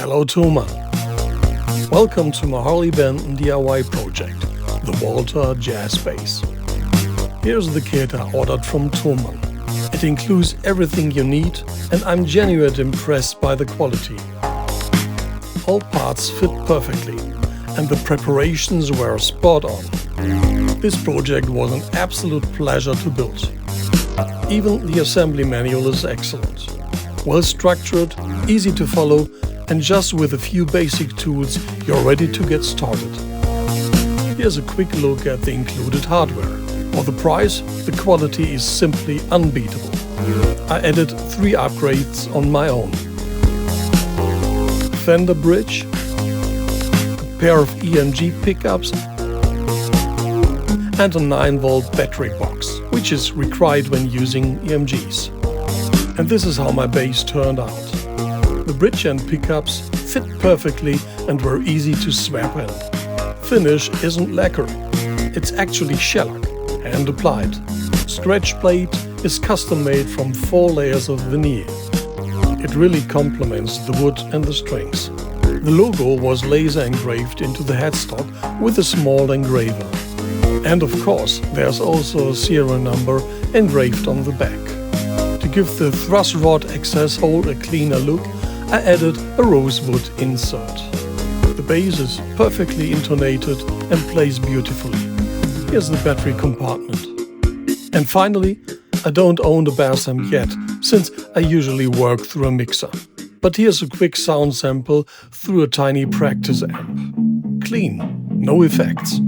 Hello Thomann. Welcome to my Harley Benton DIY project, the Walter Jazz Bass. Here's the kit I ordered from Thomann. It includes everything you need and I'm genuinely impressed by the quality. All parts fit perfectly and the preparations were spot on. This project was an absolute pleasure to build. Even the assembly manual is excellent. Well structured, easy to follow, and just with a few basic tools you're ready to get started. Here's a quick look at the included hardware. For the price, the quality is simply unbeatable. I added 3 upgrades on my own. Fender bridge, a pair of EMG pickups, and a 9-volt battery box, which is required when using EMGs. And this is how my bass turned out. The bridge and pickups fit perfectly and were easy to swap in. Finish isn't lacquer, it's actually shellac, hand applied. Scratch plate is custom made from 4 layers of veneer. It really complements the wood and the strings. The logo was laser engraved into the headstock with a small engraver. And of course, there's also a serial number engraved on the back. To give the thrust rod access hole a cleaner look, I added a rosewood insert. The bass is perfectly intonated and plays beautifully. Here's the battery compartment. And finally, I don't own the bass amp yet, since I usually work through a mixer. But here's a quick sound sample through a tiny practice amp. Clean, no effects.